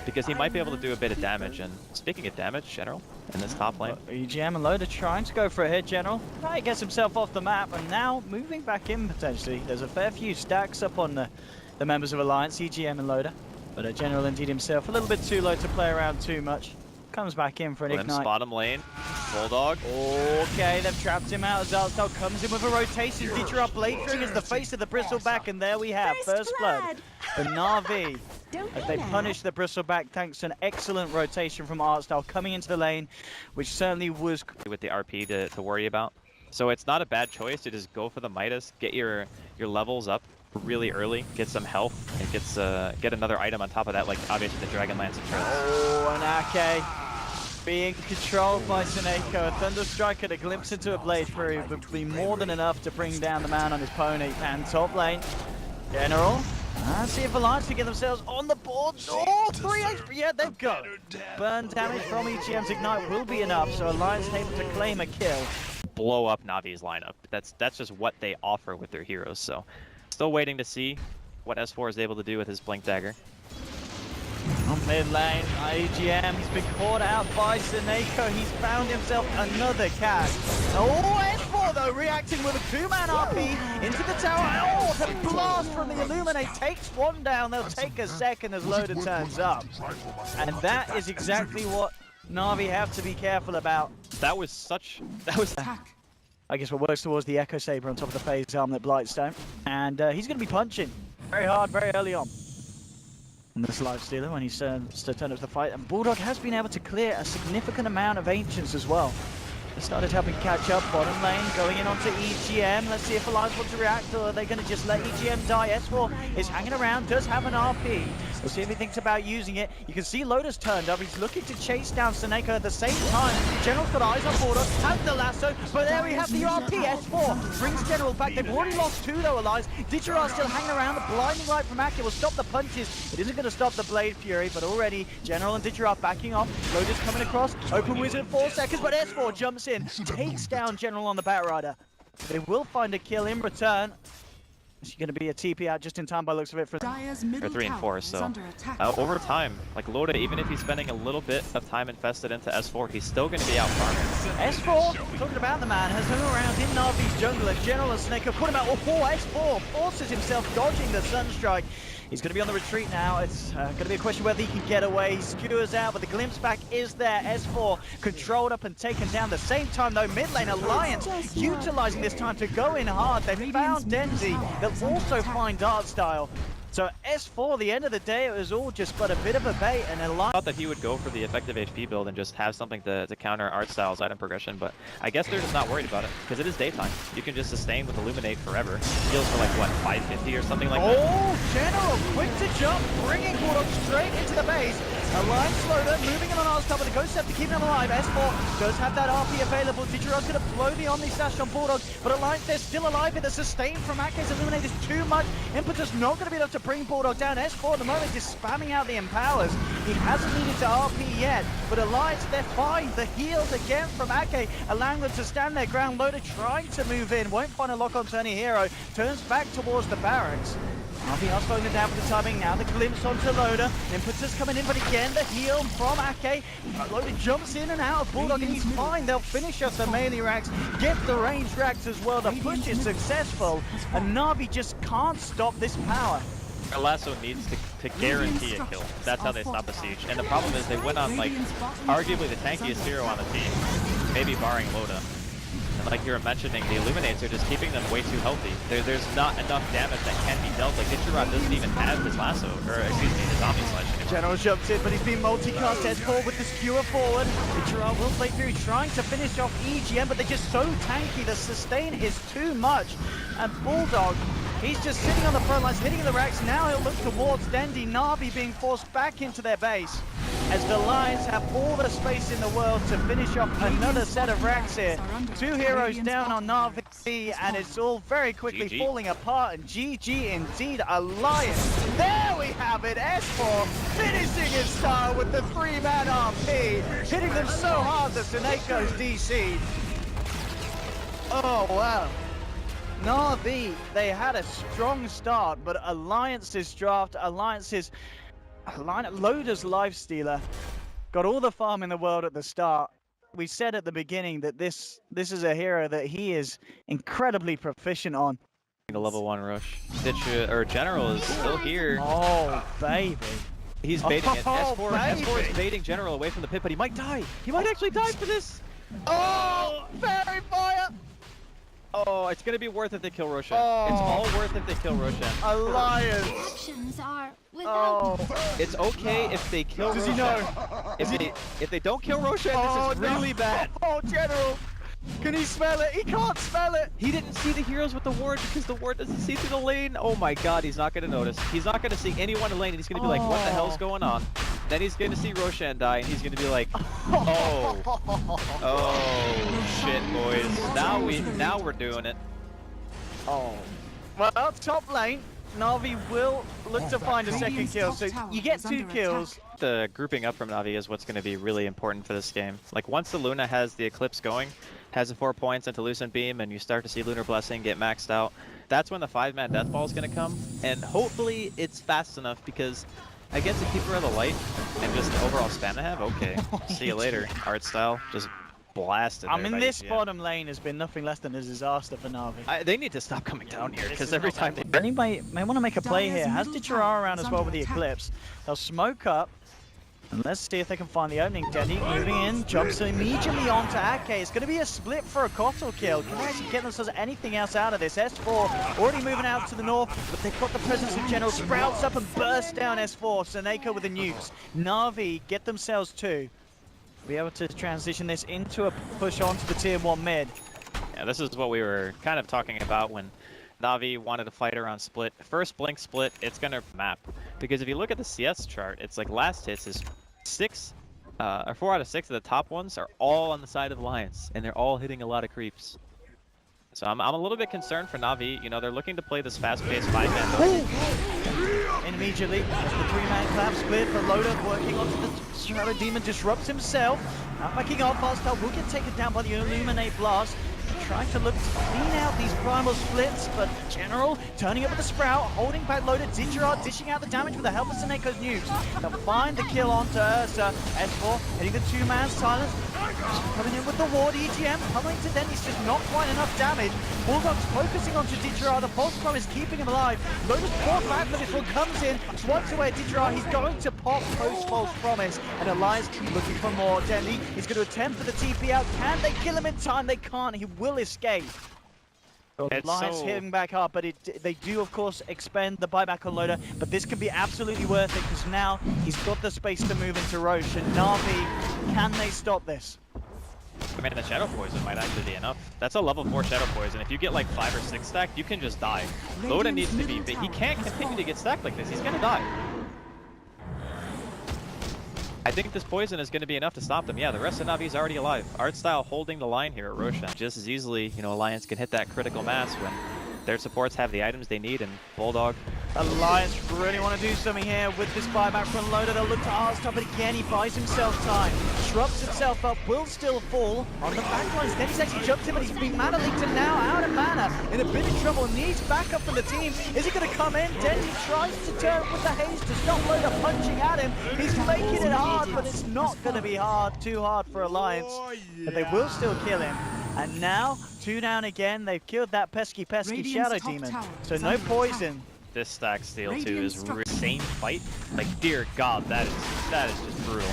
because he might be able to do a bit of damage. And speaking of damage, General, in this top lane. EGM and Loda trying to go for a hit, General. He gets himself off the map, and now moving back in potentially. There's a fair few stacks up on the members of Alliance, EGM and Loda. But General indeed himself a little bit too low to play around too much. Comes back in for an ignite. Bottom lane. Bulldog. Okay, they've trapped him out. Zalstal comes in with a rotation. Dietrich Blade String is the face of the Bristleback, and there we have first blood for Na'Vi. As they punish the Bristleback thanks to an excellent rotation from Artstyle coming into the lane, which certainly was with the RP to worry about. So it's not a bad choice to just go for the Midas, get your levels up really early, get some health, and get another item on top of that, like obviously the Dragonlance and Trail. Oh, and Ake being controlled by Seneko. A Thunder Strike and a glimpse into a Blade Fury would be more than enough to bring down the man on his pony. And top lane, General. Let's see if Alliance can get themselves on the board. Oh, 3 HP. Yeah, they've got burn damage from EGM's Ignite will be enough, so Alliance able to claim a kill. Blow up Navi's lineup. That's just what they offer with their heroes. So still waiting to see what S4 is able to do with his Blink Dagger. On mid lane, EGM, he's been caught out by Seneko. He's found himself another catch. Oh, S4 though, reacting with a 2-man RP into the tower. Oh, the blast from the Illuminate takes one down. They'll take a second as Loda turns up. And that is exactly what Na'Vi have to be careful about. That was I guess what works towards the Echo Saber on top of the phase helmet Blightstone. And he's going to be punching very hard, very early on. And this Life Stealer when he turns to turn up the fight. And Bulldog has been able to clear a significant amount of Ancients as well. They started helping catch up bottom lane, going in onto EGM. Let's see if Alliance want to react, or are they going to just let EGM die? S4 is hanging around, does have an RP. We'll see if he thinks about using it. You can see Loda's turned up. He's looking to chase down Seneko at the same time. General's got eyes on Bulldog, has the lasso, but there we have the RP. S4 brings General back. They've already lost 2 though, Alliance. Didgeridoo still hanging around. The blinding light from Ake will stop the punches. It isn't going to stop the Blade Fury, but already General and Didgeridoo backing off. Loda's coming across. Open Wizard 4 seconds, but S4 jumps in, takes down General on the Batrider. They will find a kill in return. Is going to be a TP out just in time by looks of it for 3 and 4, so over time, like Loda, even if he's spending a little bit of time invested into S4, he's still going to be out farming. S4, talking about the man, has hung around in Na'Vi's jungle, and General and Seneko put him out. Oh, S4 forces himself dodging the Sunstrike. He's going to be on the retreat now. It's going to be a question whether he can get away. He skewers out, but the glimpse back is there. S4 controlled up and taken down. The same time, though, mid lane Alliance utilizing this time to go in hard. They found Denzi. They'll also find Artstyle. So S4, the end of the day, it was all just but a bit of a bait, and Alliance... I thought that he would go for the effective HP build and just have something to counter Artstyle's item progression, but I guess they're just not worried about it, because it is daytime. You can just sustain with Illuminate forever. Heals for like, what, 550 or something like that? Oh, General, quick to jump, bringing Bulldog straight into the base. Alliance Loda moving in on Artstyle, but the Ghost Scepter keeping him alive. S4 does have that RP available. Didgeridoo's going to blow the Omni Sash on Bulldog, but Alliance, they're still alive, and the sustain from Ake's Illuminate is too much. Impetus not going to be enough to bring Bulldog down. S4 at the moment just spamming out the Empowers. He hasn't needed to RP yet, but Alliance, they're fine. The heals again from Ake, allowing them to stand their ground. Loda trying to move in, won't find a lock-on to any hero, turns back towards the barracks. RP slowing them down for the timing. Now the glimpse onto Loda. Impetus coming in, but again the heal from Ake. Loda jumps in and out of Bulldog, and he's fine. They'll finish off the melee racks, get the range racks as well. The push is successful, and Na'Vi just can't stop this power. Lasso needs to guarantee a kill. That's how they stop a siege. And the problem is they went on, like, arguably the tankiest hero on the team, maybe barring Loda. And like you were mentioning, the Illuminates are just keeping them way too healthy. There's not enough damage that can be dealt. Like, Didgeridoo doesn't even have his lasso, or excuse me, his Omni Sledge anymore. General jumps in, but he's been multicast. S4 with the skewer forward. Didgeridoo will play through, trying to finish off EGM, but they're just so tanky. The sustain is too much. And Bulldog, he's just sitting on the front lines, hitting the racks. Now he'll look towards Dendi. Na'Vi being forced back into their base, as the Lions have all the space in the world to finish off another set of racks here. 2 heroes down on Na'Vi, and it's all very quickly falling apart, and GG indeed, Alliance. There we have it, S4 finishing his style with the 3-man RP, hitting them so hard that Seneko's DC. Oh wow. Na'Vi, they had a strong start, but Alliance's draft, Alliance's Loda's Lifestealer got all the farm in the world at the start. We said at the beginning that this is a hero that he is incredibly proficient on. The level 1 rush. General is still here. Oh, baby. He's baiting it. Oh, S4 is baiting General away from the pit, but he might die. He might actually die for this. Oh, fairy fire! Oh, it's gonna be worth it to kill Roshan. Oh. It's all worth it to kill Roshan. Alliance. Actions are without. Oh. It's okay if they kill Does Roshan. he know? If they don't kill Roshan, this is really bad. Oh, General. Can he smell it? He can't smell it. He didn't see the heroes with the ward because the ward doesn't see through the lane. Oh my god, he's not gonna notice. He's not gonna see anyone in lane and he's gonna be like, what the hell's going on? Then he's gonna see Roshan die and he's gonna be like, oh shit, boys. Now we're doing it. Oh. Well, top lane, Na'Vi will look to find a second kill. So you get 2 kills. The grouping up from Na'Vi is what's going to be really important for this game. Like once the Luna has the Eclipse going, has the 4 points into Lucent Beam, and you start to see Lunar Blessing get maxed out, that's when the 5-man Death Ball is going to come. And hopefully it's fast enough because against a Keeper of the Light and just the overall spam I have, okay. See you later. Art style, just blasted. I mean, this bottom lane has been nothing less than a disaster for Na'Vi. They need to stop coming down here because every time they... Anybody may want to make a play here. Has Dichara around as well with the Eclipse. They'll smoke up. And let's see if they can find the opening. Denny moving in, jumps immediately onto Ake. It's going to be a split for a Kotal kill. Can they actually get themselves anything else out of this? S4 already moving out to the north, but they've got the presence of General. Sprouts up and bursts down S4. Seneko with the nukes. Na'Vi get themselves 2. Be able to transition this into a push onto the tier 1 mid. Yeah, this is what we were kind of talking about when Na'Vi wanted to fight around split. First blink split, it's gonna map. Because if you look at the CS chart, it's like last hits is 4 out of 6 of the top ones are all on the side of Alliance, and they're all hitting a lot of creeps. So I'm a little bit concerned for Na'Vi. You know, they're looking to play this fast-paced 5-man. And immediately, as the 3-man clap split for Loda working onto the Shadow Demon, disrupts himself. Now backing off, Farstar will get taken down by the Illuminate Blast. Trying to look to clean out these primal splits, but General turning up with the Sprout, holding back Loda. Digirard dishing out the damage with the help of Seneko's nukes. They'll find the kill onto Ursa. S4 hitting the 2-man silence. Coming in with the ward, EGM pummeling to then, it's just not quite enough damage. Bulldog's focusing onto Digirard, the False Promise keeping him alive. Loda's fought back, but this one comes in, swipes away Digirard. He's going to pop post False Promise, and Alliance looking for more. Denny, he's going to attempt for the TP out. Can they kill him in time? They can't. He will escape. Alliance hitting back up, but they do of course expend the buyback on Loda, but this could be absolutely worth it because now he's got the space to move into Roche, and Na'Vi, can they stop this? I mean, the Shadow Poison might actually be enough. That's a level 4 Shadow Poison. If you get like 5 or 6 stacked, you can just die. Loda needs to be, but he can't continue to get stacked like this. He's gonna die. I think this poison is going to be enough to stop them. Yeah, the rest of Na'Vi's already alive. Art style holding the line here at Roshan. Just as easily, you know, Alliance can hit that critical mass when their supports have the items they need, and Bulldog. Alliance really want to do something here with this buyback from Loda. They'll look to Arstar, but again, he buys himself time. Disrupts himself up, will still fall on the backlines. Then he's actually jumped in, but he's been mana leaked and now out of mana. In a bit of trouble, needs backup from the team. Is he going to come in? Denny tries to turn with the haste to stop Loda punching at him. He's making it hard, but it's not going to be too hard for Alliance. But they will still kill him. And now, 2 down again. They've killed that pesky Shadow Demon. So no poison. This stack steal too is insane fight. Like, dear God, that is just brutal.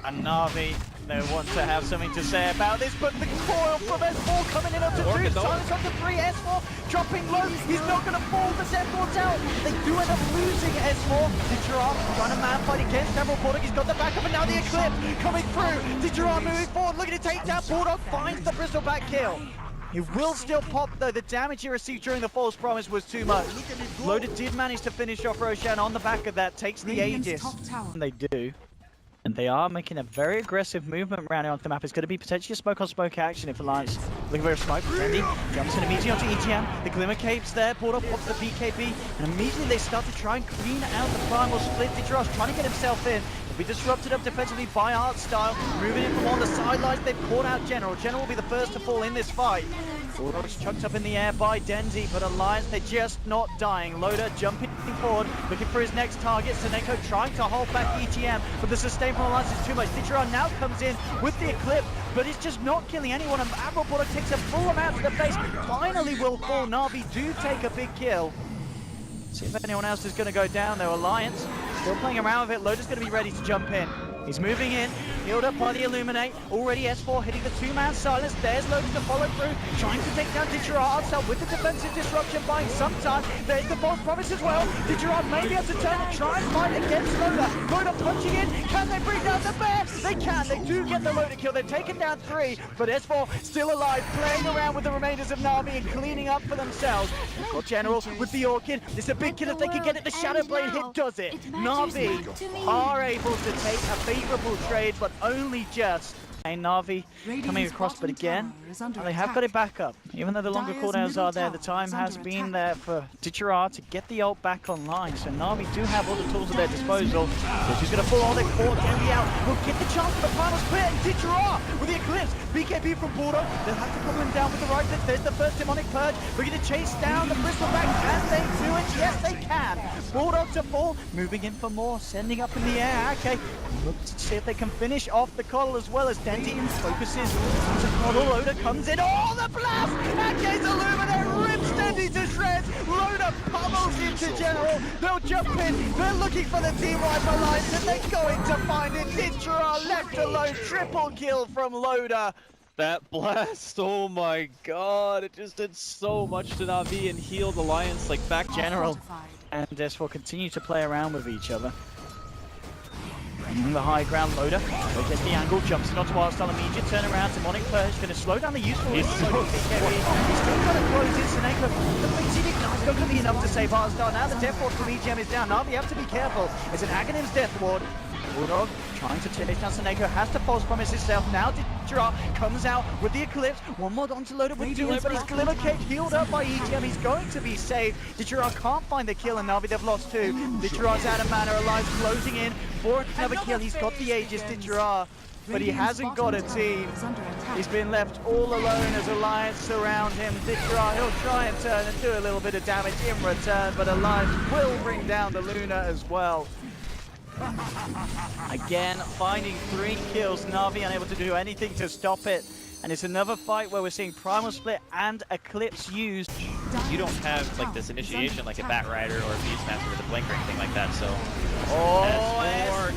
And Na'Vi, they want to have something to say about this, but the coil from S4 coming in up to 2, silence up to 3, S4 dropping low, he's not going to fall, the S4's out. They do end up losing S4. Digirard trying to man fight against Emerald Bulldog, he's got the backup, and now the Eclipse coming through. Digirard moving forward, looking to take down Bulldog, finds the Bristleback kill. He will still pop though, the damage he received during the False Promise was too much. Loda did manage to finish off Roshan on the back of that, takes the Aegis. And they do. And they are making a very aggressive movement around onto the map. It's going to be potentially a smoke-on-smoke action if Alliance looking for a smoke. Randy jumps in immediately onto EGM. The Glimmer Cape's there. Bulldog pops the BKB. And immediately they start to try and clean out the primal split. Digirard trying to get himself in. He'll be disrupted up defensively by Art Style. Moving in from on the sidelines. They've caught out General. General will be the first to fall in this fight. Bulldog's chucked up in the air by Denzi, but Alliance, they're just not dying. Loda jumping. pressing forward, looking for his next target. Seneko trying to hold back EGM, but the sustain from Alliance is too much. Ditcheron now comes in with the Eclipse, but it's just not killing anyone, and Admiral Bullock takes a full amount to the face. Finally will fall. Na'Vi do take a big kill. See if anyone else is going to go down though. Alliance still playing around with it. Loda's going to be ready to jump in. He's moving in, healed up by the Illuminate. Already S4 hitting the two-man silence. There's Loda to follow through, trying to take down Ditcheron himself with the defensive disruption, buying some time. There's the false promise as well. Ditcheron may be able to turn and try and fight against Loda. Loda punching in. Can they bring down the bear? They can. They do get the Loda kill. They've taken down 3, but S4 still alive, playing around with the remainders of Na'Vi and cleaning up for themselves. They've got General with the Orchid. It's a big kill if they can get it. The Shadow Blade hit does it. Na'Vi are able to take a favorable trade, but only just. And Na'Vi coming across, but again, they have got it back up. Even though the longer cooldowns are there, the time has been there for Ditcheron to get the ult back online. So Na'Vi do have all the tools at their disposal. So she's going to pull all their core, Dendy out. Will get the chance for the final split, and Ditcheron with the Eclipse. BKB from Bordeaux. They'll have to come him down with the right clip. There's the first demonic purge. We're going to chase down the Bristol back. Can they do it? Yes, they can. Bordeaux to fall. Moving in for more. Sending up in the air. Okay. Look to see if they can finish off the coddle as well as Dendy focuses. The coddle. Loda comes in. Oh, the blast! Aka's Illuminate rips Dendy to shreds. Loda pummels into General. They'll jump in. They're looking for the team wipe alliance, and they're going to find it. Ditcheron left alone. Triple kill from Loda. That blast, oh my god, it just did so much to Na'Vi and healed Alliance like back General and S4 continue to play around with each other. The high ground. Loda gets the angle, jumps in onto Wildstyle immediate, turn around, demonic purge, going to slow down the useful. He's still trying to close in. Seneko, the Fleet Ignite, not going to be enough to save Wildstyle. Now the Death Ward from EGM is down. Na'Vi have to be careful. It's an Aghanim's Death Ward. Bulldog trying to chase down Seneko, has to false promise himself. Now Ditcheron comes out with the Eclipse. One more onto Loda with Doom, but his Glimmer Cage healed up by EGM. He's going to be saved. Ditcheron can't find the kill, and Na'Vi they've lost 2. Ditcheron's out of mana, Alive closing in for another kill. He's got the Aegis, Ditcheron, but he hasn't got a team. He's been left all alone as Alliance surround him. Ditcheron, he'll try and turn and do a little bit of damage in return, but Alliance will bring down the Luna as well. Again, finding 3 kills, Na'Vi unable to do anything to stop it. And it's another fight where we're seeing Primal Split and Eclipse used. You don't have like this initiation like a Bat Rider or a Beastmaster with a blink or anything like that, so... Oh,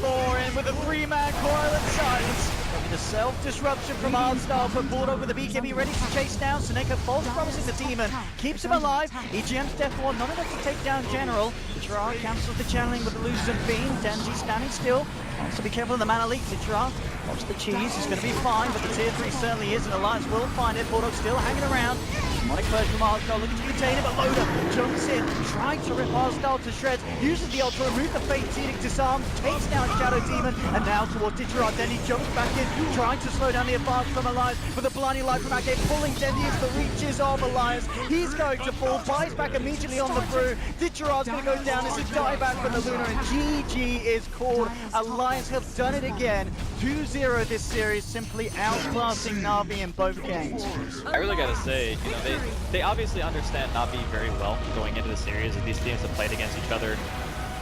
S4 in with a 3-man coil and silence. The self-disruption from Hardstyle, but Bordeaux with the BKB ready to chase down. Seneko false promises the Demon, keeps him alive. EGM's Death Ward not enough to take down General. Ditcheron cancels the channeling with the Lucent Beam. Denzi standing still. Wants to be careful of the mana leak. Ditcheron pops the cheese. He's going to be fine, but the tier 3 certainly is, and Alliance will find it. Bordeaux still hanging around. Demonic Purge from Hardstyle looking to contain it, but Loda jumps in, trying to rip Hardstyle to shreds. Uses the ult to remove the Fate Edict disarm, takes down Shadow Demon, and now towards Ditcheron. Then he jumps back in, trying to slow down the advance from Alliance, with a blinding light from Ake, pulling Dendy into the reaches of Alliance. He's going to fall, buys back immediately on the brew. Ditcheron's going to go down as a dieback from the Luna, and GG is called. Alliance have done it again. 2-0 this series, simply outclassing Na'Vi in both games. I really gotta say, you know, they obviously understand Na'Vi very well going into the series, and these teams have played against each other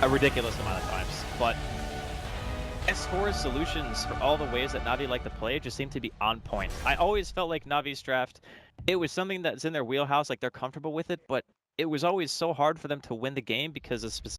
a ridiculous amount of times. But S4's solutions for all the ways that Na'Vi like to play just seem to be on point. I always felt like Na'Vi's draft, it was something that's in their wheelhouse, like they're comfortable with it, but it was always so hard for them to win the game because of specific